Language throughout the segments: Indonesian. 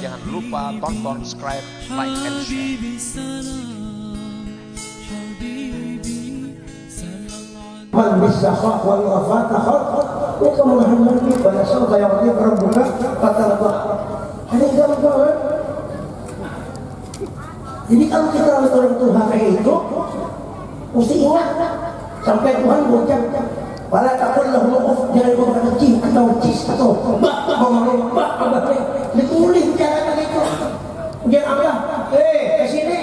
Jangan lupa tonton, subscribe, like, and share. Man bisakha wal wafata khat maka Muhammad bi pada sauka yang dia berbuka fatallah. Ini gampang. Jadi kalau kita orang Tuhan itu mesti ingat sampai Tuhan berucap wala taqul lahum uff, jangan kau kata cih atau cis atau bah ditulis jangan begitu. Jangan apa? Kesini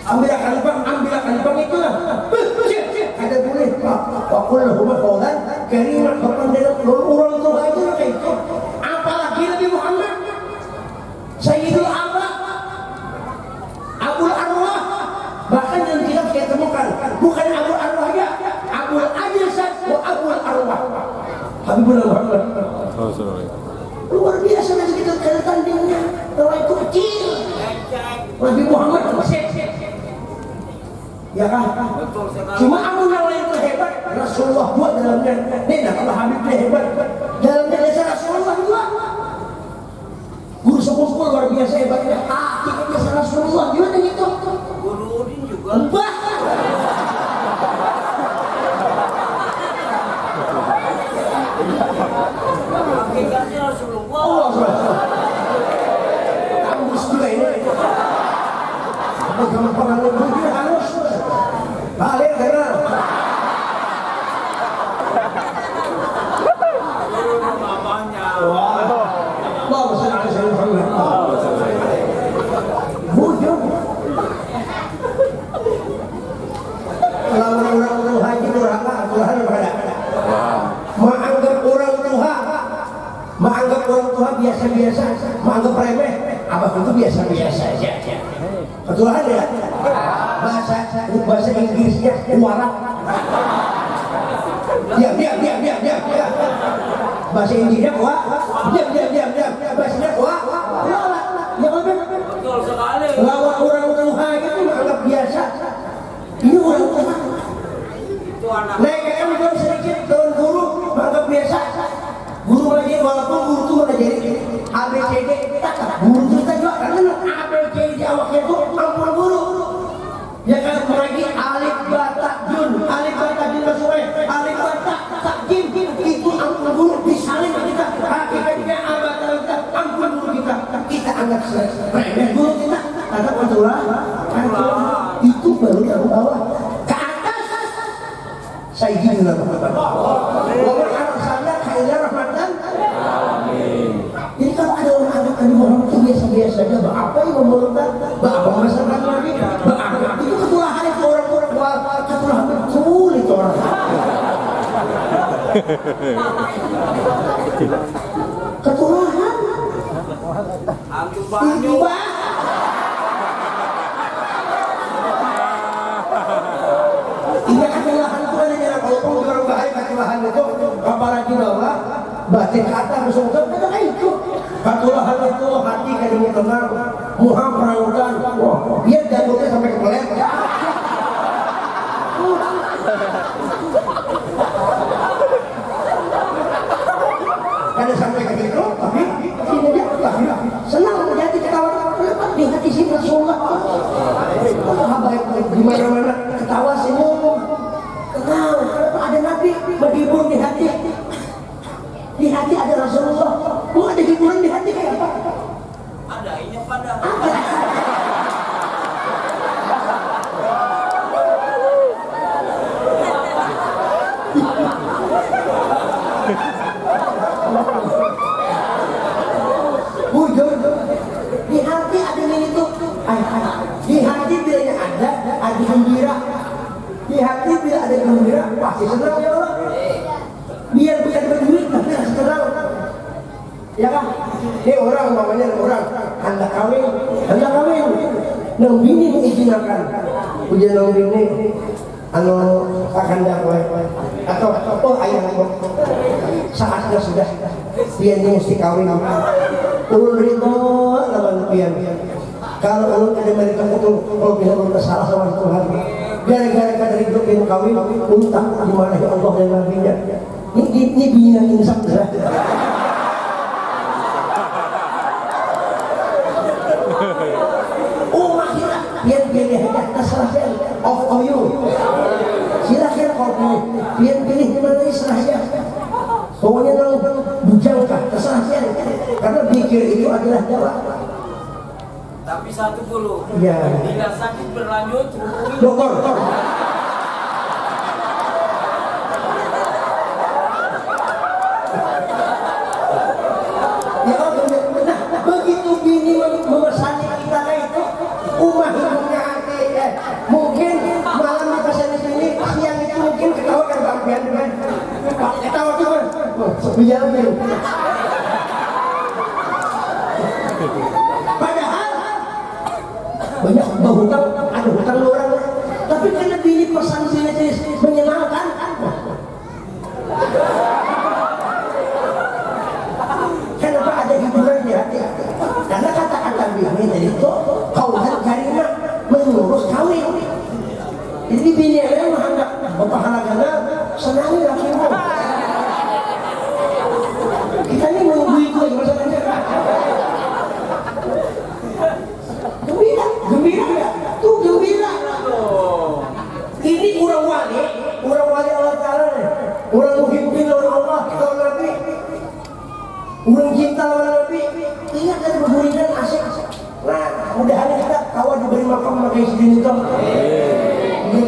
ambil kalipang itulah. Ada boleh waqul lahum qawlan kariman, bahkan dalam orang tua itu kayak itu. Apalagi Nabi Muhammad Sayyidul Arwah, Abul Arwah, bahkan yang kita temukan bukan Abul Arwah ya, Abul Ajasad wa Abul Arwah, Habibullah Muhammad. Luar biasa nanti kita tandingnya. Kalau itu kecil Nabi Muhammad masih ya kan? Cuma Abu Nawawi itu hebat, Rasulullah buat dalamnya. Nah, kalau Habibnya hebat, dalamnya desa Rasulullah juga. Guru sepupu luar biasa hebatnya. Kita desa Rasulullah gimana gitu? Guru Udin juga. Mbah. Hakikatnya Rasulullah. Allah Rasulullah. Tembus juga ini. Bagaimana pengalaman dia halus? Balik karena mamanya. Wah, besar ada saya Muhammad. Bujung. Kalau orang tua haji durhaka, Tuhan berada. Menganggap orang tua biasa-biasa, menganggap remeh, abah itu biasa-biasa aja. Ketuaan ya, bahasa Inggrisnya warak. Diam. Bahasa Inggrisnya diam. Bahasanya warak. Betul sekali. Lawan orang tua itu menganggap biasa. Ini orang tua. Naik KM belum sedikit tahun guru menganggap biasa. Guru lagi walaupun guru itu mengajarin ABCD, guru kita juga karena ABCD awaknya itu ampun guru. Ya kan lagi alif bata jun masuai, alif bata takjim itu ampun guru disalin kita. Hakikatnya abata kita ampun guru kita anggap remeh guru kita. Kata Abdullah, itu baru dari bawah ke atas. Sayyidina Muhammad. Wa arsalna khairar rahmatan. Jadi kalau ada orang anggap Nabi Muhammad itu biasa-biasa saja, apa yang memerlukan apa masyarakat lagi? Itu ketulahan itu orang-orang ketulahan betul itu orang. Ketulahan. Itu ini ketulahan itu kan yang kalau orang bahaya ketulahan itu apalagi bahwa batin kata bersungut kata itu ketulahan itu hati kadang tenang muha perawutan biar jantungnya sampai ke pelet kada sampai ke situ tapi sini dia senang terjadi ketawa di hati si Rasulullah baik di mana-mana ketawa senyum tenang ada Nabi menghibur di hati. Di hati ada Rasulullah. Mau ada hiburan di hati kayak apa? Ada, ini pada. Bujur. Di hati ada ini tuh. Di hati bilanya ada gembira. Di hati bila ada gembira, pasti senang ya Allah. Biar bukan berduit tapi rasa tenang. Ya kan? Ini orang namanya orang hendak kawin. Nang bini mengizinkan. Ujian nang bini akan dakwah atau ayah saatnya sudah dia mesti kawin. Ulun ridho lawan pian. Kalau ulun ada mereka betul kalau bisa bersalah sama Tuhan. Gara-gara kada ridho pian kawin, untung di mana Allah dan Nabi-Nya. Ini bina insaf dah. pokoknya nang bujangkah kesaksian, karena pikir itu adalah dawa. Tapi satu dulu, Ya. bila sakit berlanjut hubungi Dokter. Ya Allah, nah begitu bini memesani kita itu, umah hidupnya hati. Mungkin malam di pasar ini, siang itu mungkin ketawa kan bagian kan? Ketawa tuh kan? Sebiar Padahal banyak hutang, ada hutang orang, tapi karena bini pesan jenis menyenangkan. Kenapa ada hiburan di hati? Karena kata-kata bini tadi itu kauhan karimah mengurus kawin. Jadi bini yang menganggap berpahala senangi lakimu. Kita ini menunggu itu lagi masalahnya. Gembira, gembira enggak? Tuh gembira. Ini orang wali Allah Ta'ala nih. Orang muhibbin lawan Allah, lawan Nabi. Orang cinta lawan Nabi. Ingat kan berguridan asik. Nah, mudah-mudahan kita kawal diberi makam makai sedini itu.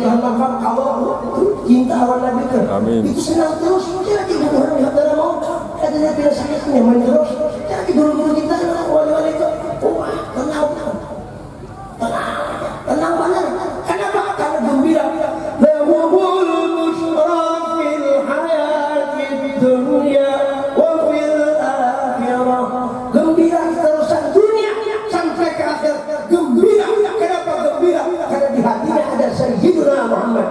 Tuhan makam kawal cinta lawan Nabi kan. Itu senang terus. Saya lagi orang lihat dalam mau. Katanya bila sakit nyaman terus. Saya lagi dulu-dulu kita wali-wali itu. Wah, tenang banget. Kenapa? Karena gembira. Lahumul busyra fil hayatid dunya wa fil akhirah. Gembira terusan dunia sampai ke akhir. Gembira. Kenapa gembira? Karena di hatinya ada Sayyidina Muhammad.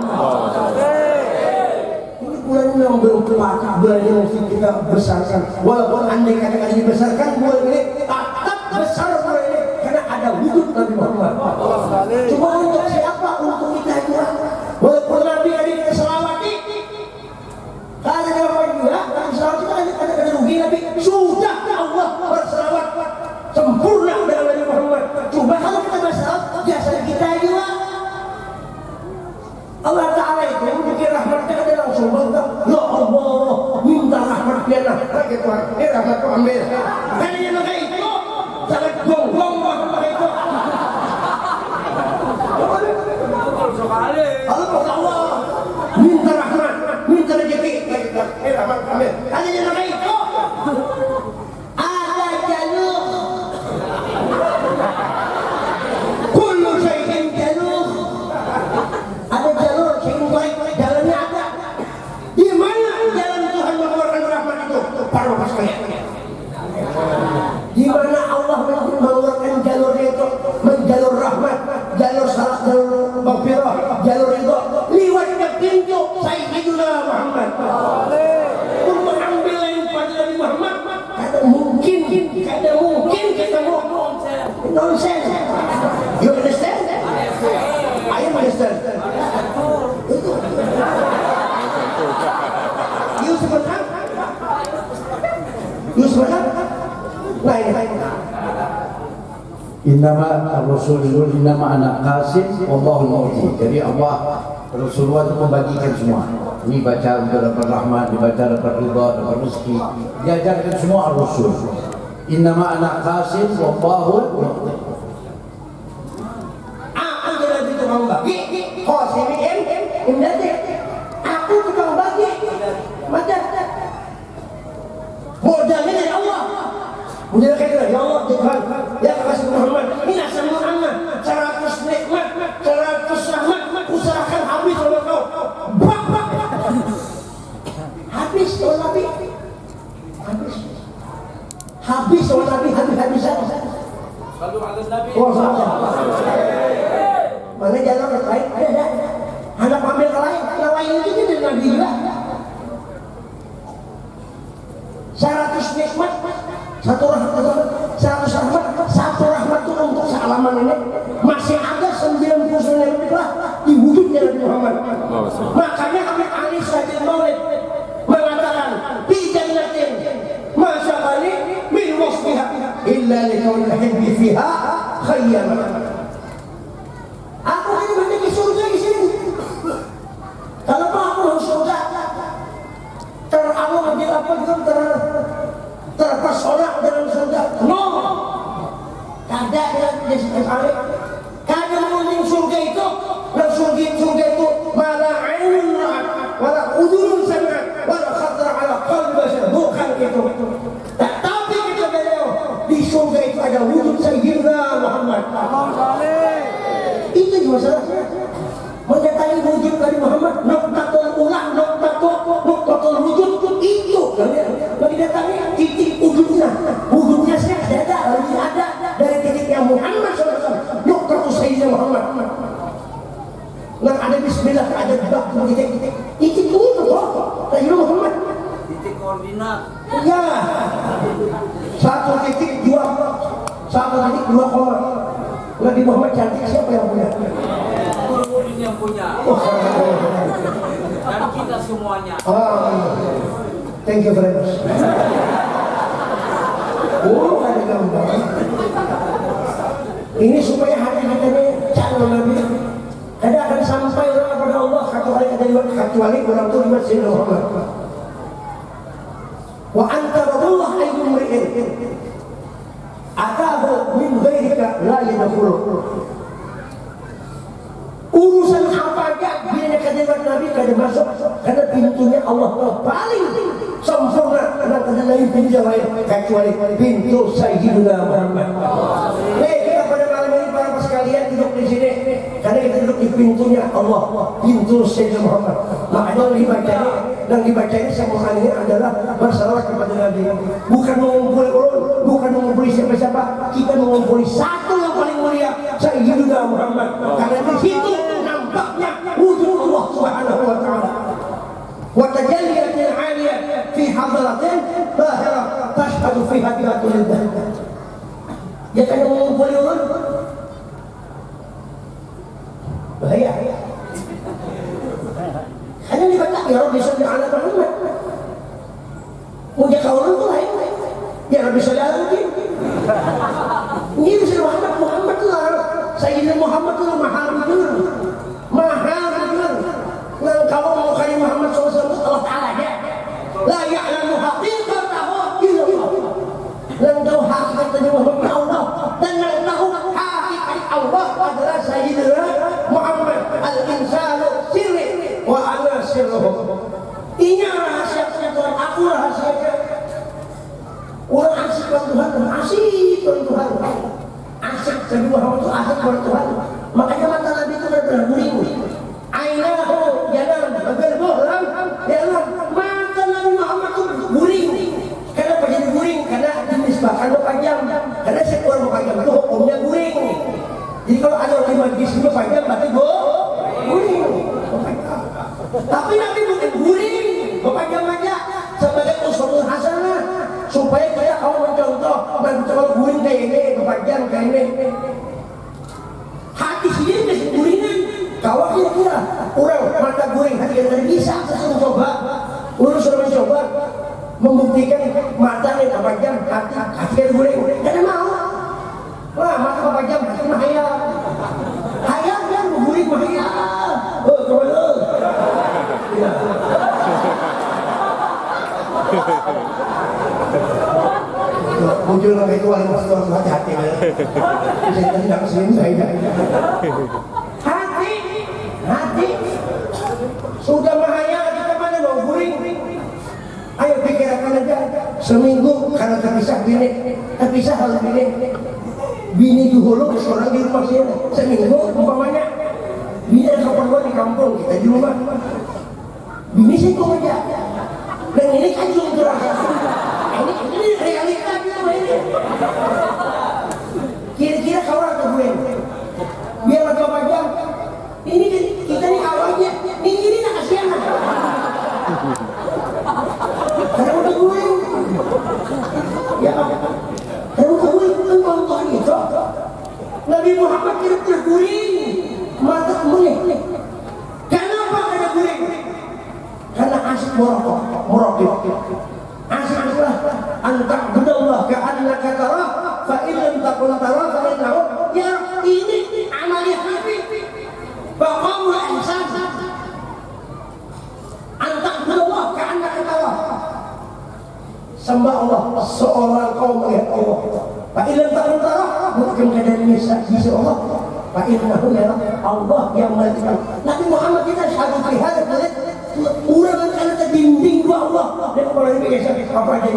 Ini bulan yang belum terpakai, bulan yang mesti kita besarkan. Walaupun andai kata-kata dibesarkan, bulan ini tetap besar bulan ini. Karena ada wujud Nabi Muhammad. Cuma untuk siapa? Untuk kita juga. Walaupun Nabi tadi kita selawati, kalau ada apa juga, kalau selawat kita ada rugi Nabi. Sudah Allah berselawat sempurna dengan Nabi Muhammad. Coba kalau kita berselawat, biasa kita juga. Allah Ta'ala itu bikin rahmatnya ada langsung bangga. Ya Allah, minta rahmat dia nah. Gitu, ini rahmat ku ambil. Kalian yang pakai itu, sangat gonggong pakai itu. Allah minta rahmat, minta rezeki. Ini rahmat ku ambil. Kalian yang pakai itu, ada jalur. Kullu syai'in jalur. Ada jalur sehingga jalannya ada. Di mana jalan Tuhan mengeluarkan rahmat itu? Para bapak sekalian. Di mana Allah mengeluarkan jalurnya itu? Menjalur rahmat, jalur salat, jalur maghfirah, jalur ridha. Liwat ke pintu Sayyidina Muhammad. Untuk mengambil lain pada Nabi Muhammad. Kadang mungkin ketemu nonsense. You understand? I understand. Yusuf benar? Nah ini. Innama Rasulullah innama anak qasim wallahul mu'ti. Jadi Allah Rasulullah itu membagikan semua. Ini baca untuk dapat rahmat, dibaca dapat ridha, dapat rezeki. Diajarkan semua Rasul. Innama anak qasim wallahul mu'ti. Aku jadi tukang bagi. Qasimin imdadi. Aku tukang bagi. Macam modalnya dari Allah. Modalnya dari Allah Tuhan. Ya kasih Muhammad. Ini asal Muhammad. 100 nikmat, 100 rahmat. Usahakan habis oleh kau. Bak. Habis oleh Nabi. Habis oleh Nabi. Habis-habisan. Selalu ada Nabi. Oh, salah. Mana jalan yang lain? Ada. Anak ambil ke lain. Yang lain itu dari Nabi juga. 100 nikmat, 100 rahmat itu untuk sealaman ini. Masih ada 99 nikmat di wujudnya Nabi Muhammad. Makanya kami Anis Sajid Maulid mengatakan di jannatin masya Allah min wasfiha illa likawil hibbi fiha khayyaman. Aku hanya memiliki surga di sini. Kalau aku harus surga, Allah menjadi apa juga kali. Kagak mengunjung surga itu, dan surga itu malah ainun ra'at, wala udhunun sami'at, wala khatara ala qalbi bashar. Bukan itu. Tapi kita beliau di surga itu ada wujud Sayyidina Muhammad. Itu masalahnya. Mendatangi wujud dari Muhammad, nuktatul ulah, nuktatul wujud itu. Bagi datangi titik wujudnya, wujudnya saya ada dari titiknya Muhammad SAW. Nuktatul Sayyidina Muhammad. Nah ada Bismillah, ada bak, titik itu Sayyidina Muhammad. Titik koordinat. Ya, satu titik dua koma. Nabi Muhammad cantik, siapa yang punya? Nurdin yang punya. Dan kita semuanya. Thank you very much. Ada gambar. Ini supaya hati kita ini calon Nabi. Kada akan sampai orang kepada Allah kecuali orang itu lewat Sayyidina Muhammad. Wa anta radullah ayyum mri'in atahu min ghairika la yadkhulu. Urusan apa aja bila kata Nabi kada masuk karena pintunya Allah paling sempurna dan kada lain pintu lain kecuali pintu Sayyidina Muhammad. Kita pada malam ini para sekalian duduk di sini karena kita duduk di pintunya Allah, pintu Sayyidina Muhammad. Makanya dibaca ini semua ini adalah bersalawat kepada Nabi. Bukan mengumpuli ulun, bukan mengumpuli siapa-siapa. Kita mengumpuli satu yang paling mulia, Sayyidina Muhammad. Karena di situ nampaknya wujud Allah Subhanahu wa taala. Wa tajalliyatil 'aliyah fi hadratin zahirah tashhadu fiha bihaqqillah. Ya kan mengumpuli ulun. Bahaya. Hanya dibaca ya Rabbi salli ala Muhammad. Punya kaulan itu lain. Ya Rabbi salli ala Muhammad. Ini bisa Muhammad lah. Sayyidina Muhammad lah mahal betul. Nah kalau mau kali Muhammad SAW Allah Ta'ala ya. La ya'lamu haqiqatahu illa Allah. Dan tahu hakikatnya Muhammad Allah. Dan yang tahu hakikat Allah adalah Sayyidina Muhammad. Al-insanu sirri wa ana sirruhu. Ini rahasia Tuhan, aku rahasianya. Orang asik dengan Tuhan, asik dengan Tuhan. Asik, Nabi Muhammad itu asik dengan Tuhan. Makanya mata Nabi itu berguling. Ainahu jalan, bergerak jalan. Mata Nabi Muhammad itu berguling. Karena jadi guring, karena dinisbahkan berpajam. Karena seekor berpajam itu hukumnya guring. Jadi kalau ada orang majlis berpajam, berarti guring. Tapi Nabi bukan guring, berpajam aja sebagai uswatun hasanah supaya kita kalau mencontoh, kalau guring kayak ini, berpajam kayak ini. Hati sendiri bisa guringan. Kalau kira-kira orang mata guring, hati kita bisa mencoba. Orang sudah mencoba membuktikan matanya berpajam, hati kita guring. Karena mau. Wah, mata berpajam, hati mahaya. Hayal kan guring mahaya. Kemana? Muncul orang itu wali masuk orang hati-hati. Saya tidak kesini saya. Hati sudah bahaya kita mana mau guring. Ayo pikirkan aja seminggu karena terpisah hal bini dulu seorang di rumah sini seminggu umpamanya bini ada keperluan di kampung kita di rumah bini sih kok aja dan ini kacung terus ini realita gitu ini kira-kira kau atau gue biar atau panjang ini kita nih awalnya ini tak kasihan karena udah gue ya karena udah gue bukan contoh gitu Nabi Muhammad tidak terguring mata mulai kenapa ada guring karena asik merokok asik-asiklah antak bedallah ka'annaka tarah fa in lam takun tarah fa innahu ya ini amaliyah Nabi faqamul ihsan antak bedallah ka'annaka tarah sembah Allah seorang kau melihat Allah. Pak Ilan tak mentara bukan keadaannya saksi Allah. Pak Ilan ya Allah yang melihat. Nabi Muhammad kita syahadu fihad melihat orang yang ada terbimbing dua Allah. Dan kalau ini biasa apa aja.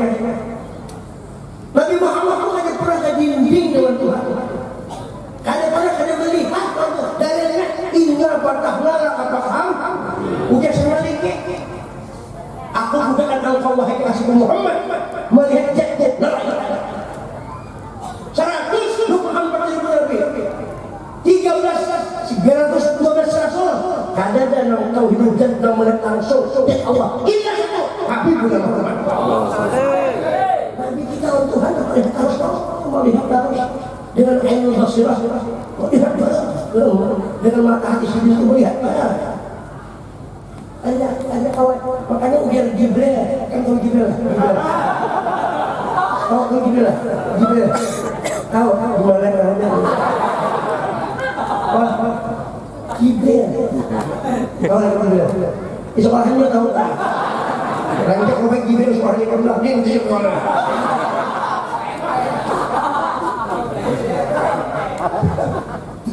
Nabi Muhammad pun ada pernah terbimbing dengan Tuhan. Kadang-kadang kada melihat dalilnya inna fatahna laka faham. Ujar sebaliknya. Aku bukan engkau wahai kasih Muhammad melihat jad-jad neraka. 124.000 Nabi, 912 Rasul. Kadang-kadang engkau hidup dan melihat langsung jad Allah. Inilah itu Habibur Muhammad. Nabi kita Tuhan melihat harus melihat harus dengan ainul basirah, melihat dengan mata hati sendiri melihat. Ada kawan, makanya ujian Jibril, kan tahu Jibril? Tahu Jibril? Tahu gimana namanya? Jibril. Tahu Jibril? Di sekolahnya tahu tak? Nanti kalau baik Jibril sekolahnya kan bilang dia di sekolah.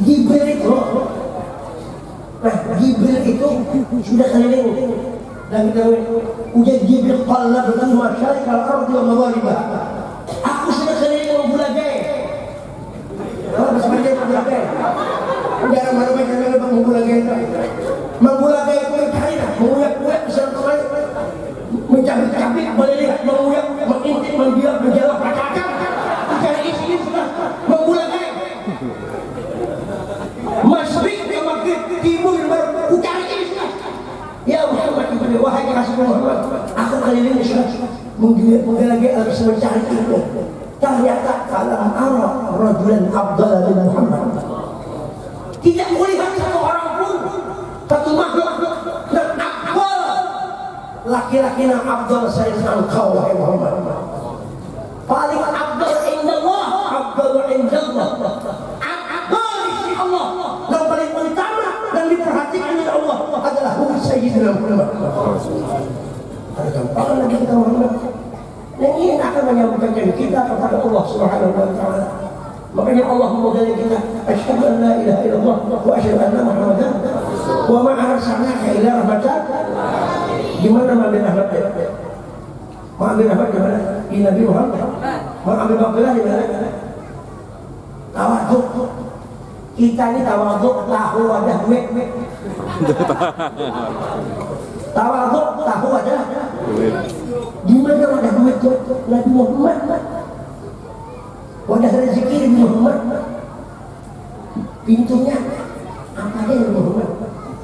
Jibril itu. Nah, Jibril itu sudah keliling dan kita ujian Jibril qalla dengan masyarakat al-ardi wa magharibah. Aku sudah keliling membulagai. Oh, sebenarnya membulagai. Udara mana-mana kami membulagai. Membulagai itu mencari, menguyak-uyak besar kembali. Mencabik-cabik, melihat, menguyak, mengintip, membiak, menjalak, macam-macam. Mencari isi sudah membulagai. Masrik ke maghrib timur utara ini sudah. Ya Muhammad ibn wahai kasih Muhammad, aku keliling sudah menggelagi harus mencari itu. Ternyata falam ara rajulan afdal min Muhammad. Tidak melihat satu orang pun satu makhluk yang afdal. Laki-laki yang afdal saya engkau wahai Muhammad. Paling afdal indallah, afdal indallah. Allah yang paling utama dan diperhatikan oleh Allah adalah Sayyidina Muhammad. Ada gampangan lagi kita Muhammad. Dan ini akan menyampaikan kita kepada Allah Subhanahu wa taala. Makanya Allah memudahkan kita, asyhadu an la ilaha illallah wa asyhadu anna Muhammadan wa ma arsalnaka illa rahmatan. Gimana Nabi Muhammad? Nabi Muhammad gimana? Ini Nabi Muhammad. Nabi Muhammad gimana? Tawadhu. Kita ini tawadhu tahu wadah duit. Tawadhu tahu wadah duit. Gimana wadah duit Nabi Muhammad? Wadah rezeki Nabi Muhammad. Pintunya apa aja Nabi Muhammad?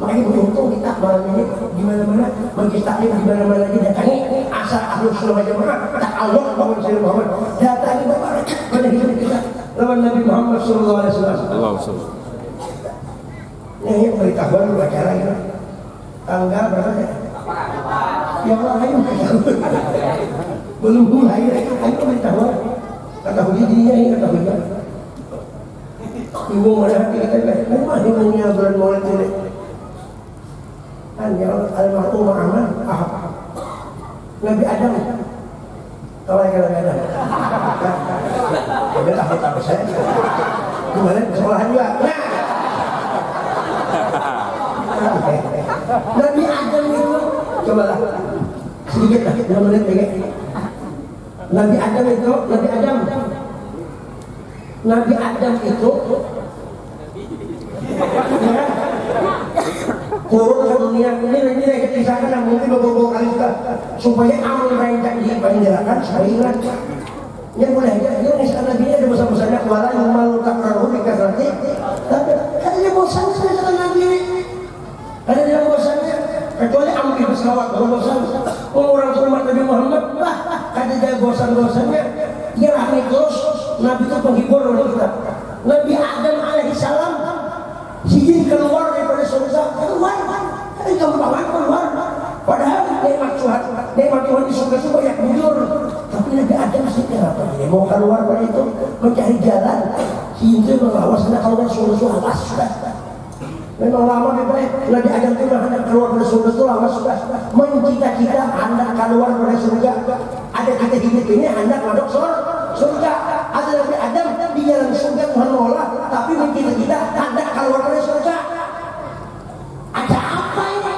Makanya beruntung kita malam ini di mana-mana majlis taklim di mana-mana didatangi asal ahlus sunnah wal jamaah tak Allah bangun Sayyidina Muhammad datangi bapak pada hidup kita lawan Nabi Muhammad sallallahu alaihi wasallam. Ini pengetahuan acara ini tanggal berapa ya? Ya Allah ayo belum mulai ayo pengetahuan kata hujinya ini kata hujinya ibu mana hati kita memang ibunya bulan Maulid ini kan yang almarhum Muhammad Nabi Adam kalau yang Nabi Adam ada tahun tak besar gimana sekolahan juga Nabi Adam itu cobalah sedikit lah 2 menit lagi Nabi Adam itu ya, turun ke dunia ini kisahkan yang mungkin beberapa kali juga supaya amal rancang dipanjarakan supaya ingat ya boleh aja ini sekarang Nabi ada bosan-bosannya kuala yang malu tak raruh dikasih tapi katanya bosan sekarang Nabi ini ada yang bosannya kecuali ambil pesawat kalau bosan orang umat Nabi Muhammad kata dia bosan-bosannya dia rahmi terus Nabi itu penghibur kita Nabi Adam alaihissalam izin keluar daripada surga keluar kan gampang keluar padahal nikmat Tuhan di surga itu banyak bujur tapi Nabi Adam sih kenapa dia mau keluar pada itu mencari jalan cinta mengawas nak keluar surga awas sudah memang lama Nabi Adam itu hendak keluar dari surga itu lama sudah mencita-cita hendak keluar dari surga ada kita hidup ini hendak masuk surga. Ada Nabi Adam di dalam surga Tuhan Allah, tapi kita hendak keluar dari surga. Ada apa ini?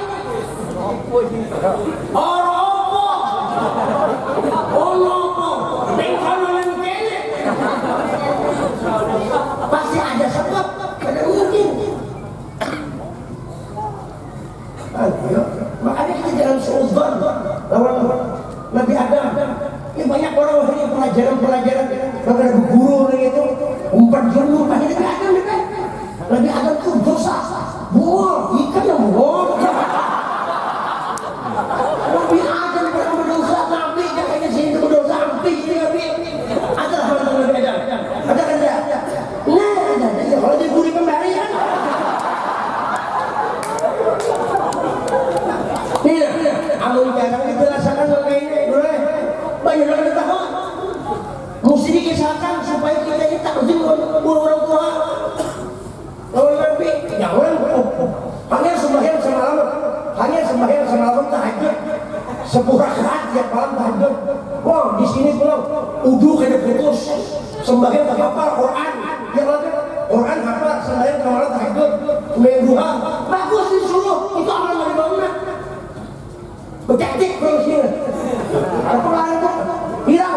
Pasti ada sebab, ada mungkin. Makanya kita jangan seuzon lawan Nabi Adam. Ini banyak orang ini pelajaran mengenai guru gitu, umpan jenuh pada Nabi Adam kan. Nabi Adam itu dosa, buol, ikan yang buol. Nabi Adam pernah berdosa, Nabi jangan sini berdosa, Nabi Nabi. Ada apa dengan Nabi Adam? Ada kan dia? Nah, ada. Kalau diburi kembali kan? Nih, alun jangan dirasakan ini, boleh. Banyak orang tahu. Mesti dikisahkan supaya kita ini tak mesti orang tua. Lawan Nabi, jangan. Hanya sembahyang semalam tahajud. 10 rakaat tiap malam tahajud. Wah, di sini pulang udu kena putus. Sembahyang tak hafal Quran. Yang lagi Quran hafal, sembahyang malam tahajud. Mingguha. Bagus disuruh. Itu amal dari bangunan. Bercantik kalau sini. Apa lain tu? Hilang.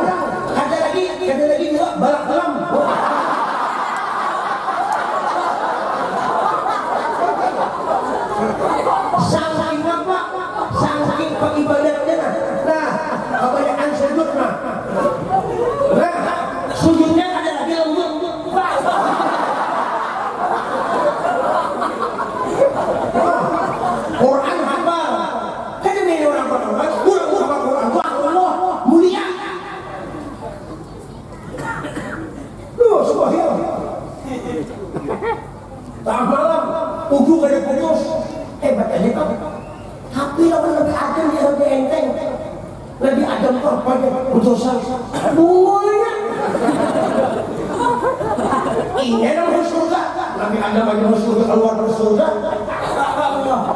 Ada lagi juga balak dalam. Saking apa? Saking pengibadatnya. Nah, kebanyakan sujud nah. Nah, sujudnya ada lagi lembut. Quran hafal. Kan ini orang Quran. Allah mulia. Loh, subhanallah. Tengah malam, udu kada putus. Hebat aja kau. Tapi lawan Nabi Adam dia lebih enteng. Nabi Adam kau apa dia berdosa. Semuanya. Ini dalam surga. Nabi Adam bagi surga keluar dari surga.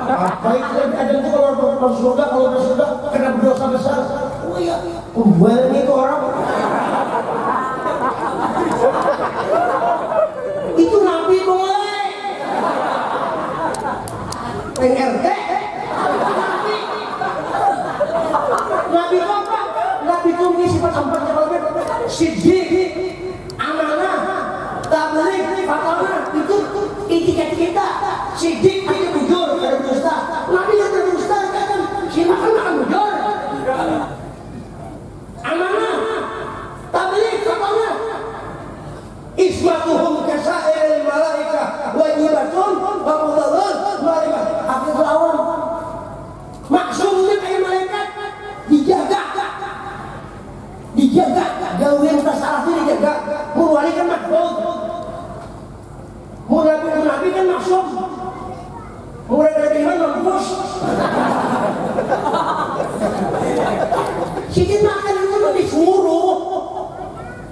Apa itu Nabi Adam itu keluar dari surga kalau dari surga kena berdosa besar. Oh iya, pembual ini orang. Itu Nabi boleh. PRT Nabi apa? Nabi itu mengisi sifat siddiq, amanah, tabligh, fatanah. Itu etiket kita. Siddiq itu jujur, tidak berdusta. Nabi yang berdusta kan silakan makan jujur. Amanah, tabligh, fatanah. Ismatuhum kasairil malaikah wa ibatun wa mudallun malaikat. Hafizul awam. Maksudnya kayak malaikat dijaga. Gawe yang tak salah itu dijaga. Mulai kan makhluk. Nabi kan maksud. Mulai dari iman mampus. Sikit makan itu disuruh.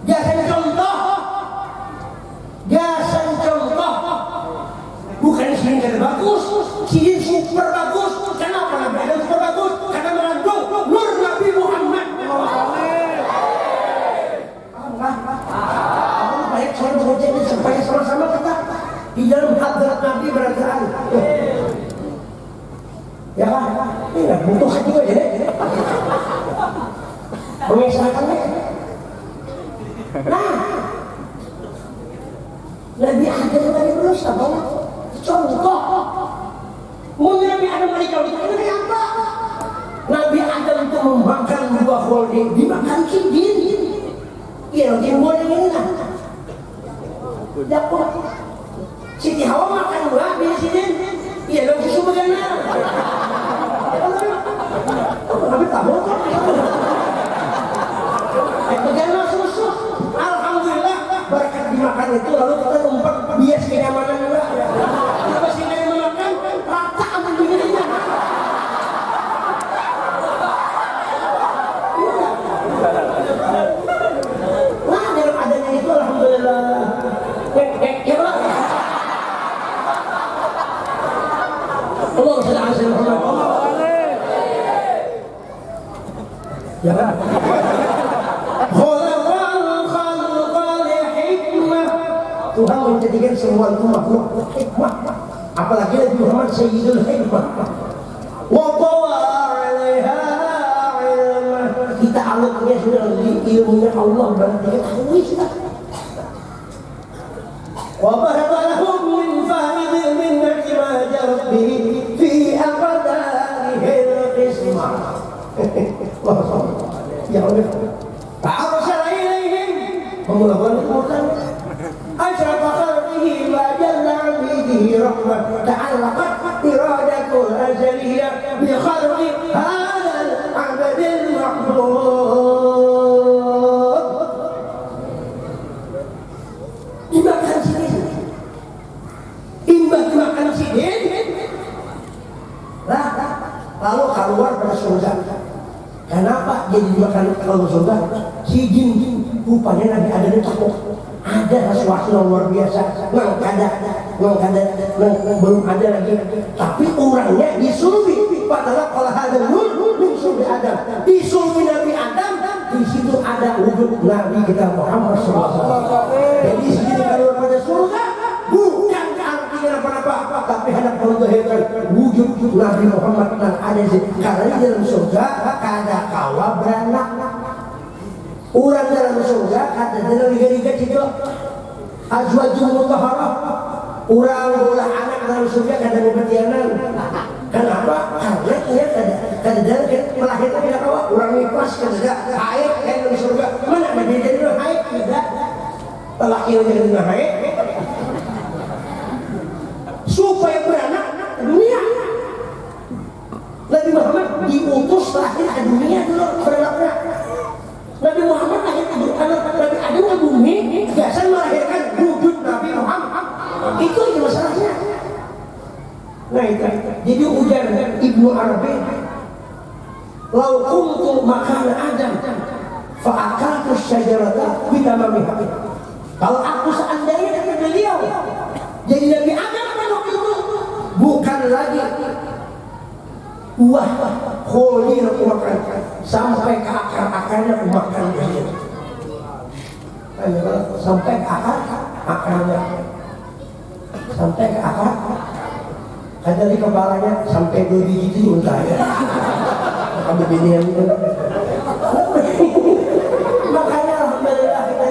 Jangan contoh. Bukan sini kada bagus, sini super bagus. Kenapa Nabi Adam super bagus? Karena mengandung nur Nabi Muhammad. Kamu baik soal berucap ini supaya sama-sama kita di dalam hadrat Nabi berataan. Ya kan? Ini nggak butuh hati juga ya. Mengesahkannya. Nah, Nabi Adam tadi berdosa, bahwa contoh Nabi Adam mereka itu apa? Nabi Adam itu memakan buah holding, dimakan sidin. Iya, timbul ini lah. Dapat Siti Hawa makan buah dia sidin. Iya, dong susu bagaimana? Nabi tahu kok. Bagaimana susu? Alhamdulillah berkat dimakan itu lalu kita umpat bias kenyamanan juga. Kenapa sih nggak makan? Rata aman begininya. Nah dalam adanya itu alhamdulillah. Ya Allah. semua itu makhluk hikmah. Apalagi Nabi Muhammad Sayyidul Hikmah. Wa alaiha ilmah. Kita anggapnya sudah ilmunya Allah berarti ketahui sudah. Wa barakahum min fa'idil minnati ma jarat bihi fi aqdarihil qismah. Ya Allah. Ta'arusala ilaihim mengulangkan Al-Quran أشرف خلقه ما جل عبيده رحمة تعلقت إرادة الأزلية بخلق هذا العبد المحمود. Dimakan sidin, dimakan sidin. Nah, lalu keluar pada surga. Kenapa jadi dimakan kalau surga? Si jin rupanya Nabi Adam takut. Ada sesuatu yang luar biasa, belum ada lagi. Tapi orangnya disulbi. Padahal kalau ada nur disulbi Adam, disulbi Nabi Adam, di situ ada wujud Nabi kita Muhammad SAW. Jadi sini kalau pada surga bukan artinya apa-apa, tapi hendak menghadirkan wujud Nabi Muhammad yang ada di sini. Karena di dalam surga kada kawa beranak. Orang dalam surga ada dalam liga-liga juga azwajul mutahharah. Orang bola anak dalam surga kada membatianan. Kenapa? Karena dia kada dalam melahirkan tidak kawa. Orang ikhlas kada haid dalam surga. Mana ada jadi haid tidak? Lelaki yang jadi haid supaya beranak dunia. Nabi Muhammad diutus lahir ke dunia dulu beranaknya. Nabi Muhammad lahir ke anak Nabi Adam ke bumi, biasa melahirkan wujud Nabi Muhammad. Itu aja masalahnya. Nah itu. Jadi ujar Ibnu Arabi, "Lau kuntu makana Adam, fa akaltu syajarata bitamamiha." Kalau aku seandainya dengan beliau, jadi Nabi Adam pada waktu itu bukan lagi buah kholir makan sampai ke akar-akarnya makan dia. Sampai ke akarnya, sampai ke akar. Ada di kepalanya sampai 2 biji itu muntah ya. Kamu begini yang makanya alhamdulillah kita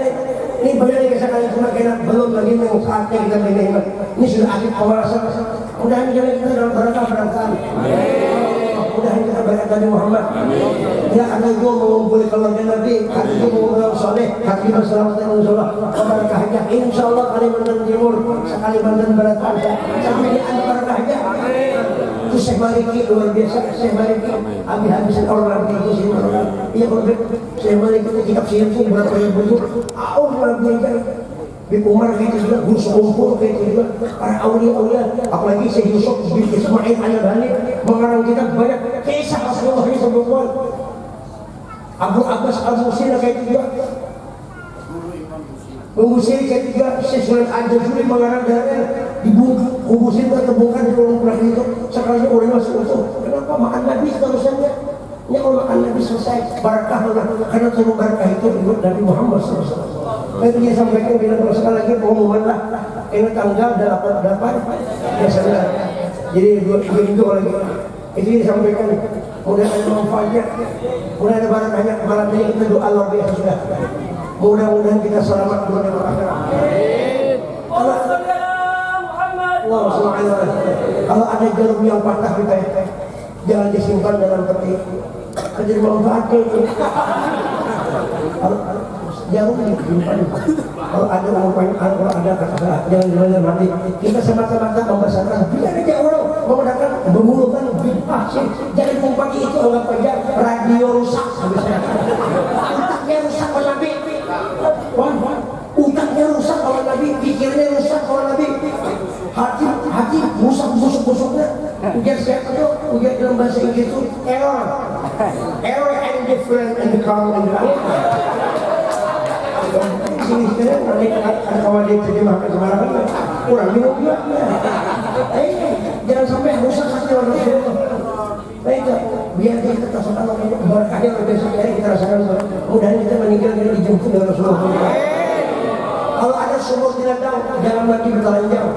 ini banyak yang sekali cuma kena belum lagi yang saatnya kita begini. Ini sudah akhir kawasan. Mudah-mudahan kita dalam berangkat. Mudah-mudahan kita berkat Nabi Muhammad. Ya karena itu mengumpul keluarga Nabi, karena itu mengumpul soleh, hati berselamat dan insyaallah barakahnya. Insyaallah Kalimantan Timur, Kalimantan Barat ada. Sampai di antara barakahnya. Itu Syekh Maliki luar biasa, Syekh Maliki habis-habisan orang Nabi itu sih. Iya kalau Syekh Maliki itu kitab sihir itu berapa ribu itu? Luar biasa. Bin Umar gitu juga, Gus Kumpul gitu juga, para awliya-awliya, apalagi Syekh Yusuf bin Ismail Al-Bani mengarang kitab banyak kisah Rasulullah SAW. Abu Abbas Al-Musir kayak juga, Musir kayak juga, Syekh Sunan Al-Jazuli mengarang darah dibungkus, Musir terbongkar di ruang pernah itu, sekarang orang masuk itu. Kenapa makan Nabi terusannya? Ini kalau makan Nabi selesai, barakah karena turun barakah itu Nabi Muhammad SAW. Itu dia sampaikan bila sekali lagi pengumuman lah. Ini tanggal 8 biasanya. Jadi 2 minggu lagi. Itu disampaikan. Mudah ada manfaatnya, mudah ada barakahnya. Malam ini kita doa luar biasa sudah. Mudah-mudahan kita selamat dunia dan akhirat. Kalau ada jarum yang patah kita, jangan disimpan dalam peti. Jadi manfaatnya itu. Jarum disimpan. Kalau ada kalau ada kata jangan dimakan mati. Kita semata-mata membesarkan biar aja orang menggunakan memulukan bid'ah. Jangan mempaki itu anggap aja radio rusak. Utaknya rusak kalau Nabi. Utaknya rusak kalau Nabi, pikirnya rusak kalau Nabi. Hati rusak busuk-busuknya. Ujian siapa tuh? Ujian dalam bahasa Inggris itu error and different and the calm and the sini sekarang ada kawan dia terjemahkan sembarangan kurang minum juga. Jangan sampai rusak hati orang Rasulullah. Baik, biar kita tetap sama Allah berkahnya besok hari kita rasakan. Mudah-mudahan kita meninggal dan dijemput oleh Rasulullah. Kalau ada sumur tidak tahu jangan lagi bertelanjang.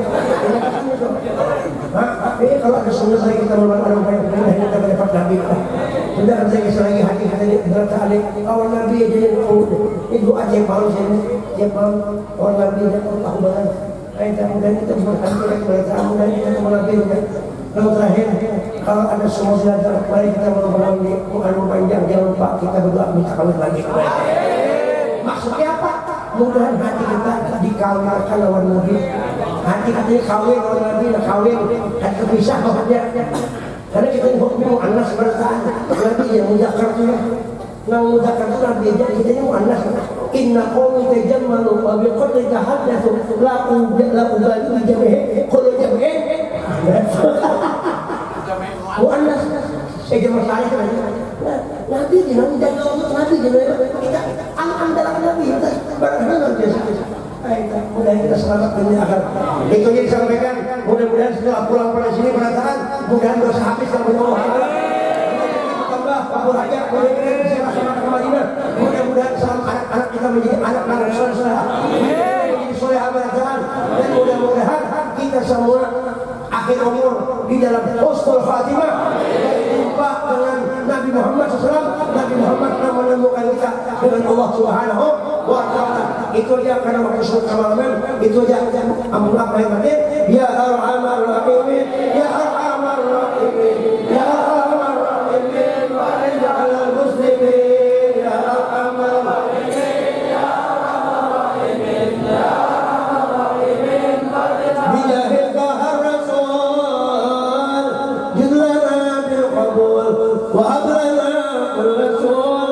Kalau ada sunnah saya kita melakukan apa yang benar kita mendapat Nabi. Sudah kan saya kisah lagi hati katanya berkata alik awal Nabi jadi itu aja yang paling siapa awal Nabi dan Allah bahan. Mudah-mudahan kita berhati lagi mudah-mudahan kita ketemu Nabi. Lalu terakhir, kalau ada semua silakan mari kita melakukan bukan panjang, jangan lupa kita berdoa minta kawin lagi. Maksudnya apa? Mudah hati kita dikawinkan lawan Nabi. Hati katanya kawin lawan Nabi, kawin hati terpisah maksudnya. Karena kita hukum anas bersamaan Nabi yang mudakar itu. Nang mudakar itu Nabi aja kita ini anas. Inna qawmi tajammalu wa biqadri tahaddatsu la ubali bi jami'i kullu jami'in. Anas jangan saya Nabi jangan jaga Allah Nabi jangan kita andalan Nabi benar biasa. Mudah kita selamat dunia akhirat. Itu yang disampaikan. Mudah-mudahan setelah pulang pada sini perasaan mudah-mudahan dosa habis dan Allah. Tambah Abu Raja mudah-mudahan bisa sama ke Madinah. Mudah-mudahan anak-anak kita menjadi anak-anak soleh. Menjadi soleh perasaan dan mudah-mudahan kita semua akhir umur di dalam husnul khatimah jumpa dengan Nabi Muhammad SAW. Nabi Muhammad menemukan kita dengan Allah Subhanahu wa ta'ala. Itu aja karena waktu surat kemarin itu aja ampun apa yang penting ya arhamar rahimin ya arhamar rahimin ya arhamar rahimin wa alal muslimin ya arhamar rahimin ya arhamar rahimin ya arhamar rahimin bilahil qahar rasul jidlana bil qabul wa abrana kul rasul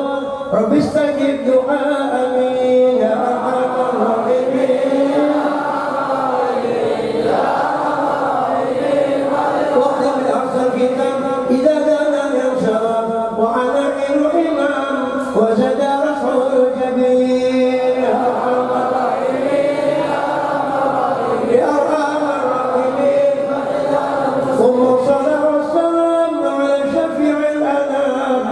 rabbi istajib du'a amin ya arhamar rahimin ya arhamar rahimin ya arhamar rahimin waqti bil arsal kitab idza kana yamshara wa ana imam wa zada rasul jabir ya arhamar rahimin ya arhamar rahimin ya arhamar rahimin thumma salatu wassalam ala syafi'il anam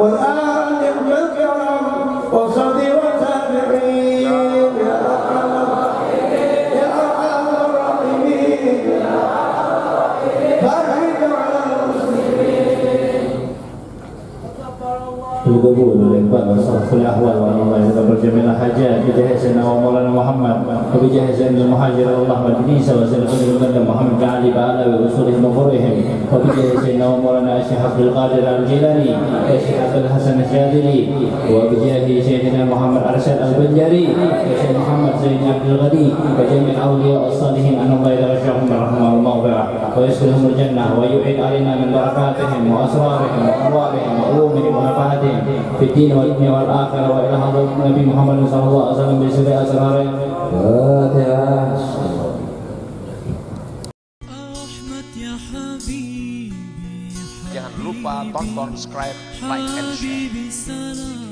wal ali wal kiram wa sadi wa tabi'in ya arhamar rahimin ya arhamar rahimin ya arhamar rahimin barik ala muslimin. القبول والإقبال والصرف الأحوال وأن الله يتقبل جميع الحاجات بجاه سيدنا ومولانا محمد وبجاه سيدنا المهاجر الله والدين سوى سيدنا المقدم محمد بن علي بآله وأصولهم وفروعهم وبجاه سيدنا ومولانا الشيخ عبد القادر الجيلاني والشيخ عبد الحسن الشاذلي وبجاه سيدنا محمد أرشد البنجاري وسيدنا محمد زين عبد الغني وجميع الأولياء الصالحين أن الله يتغشاهم بالرحمة والمغفرة ويسكنهم الجنة ويعيد علينا من بركاتهم وأسرارهم وأموالهم وعلومهم ونفعاتهم في الدين والدنيا والآخرة وإلى حضرة النبي محمد صلى الله عليه وسلم بسر أسراره. الفاتحة. Jangan lupa tonton, subscribe, like, and share.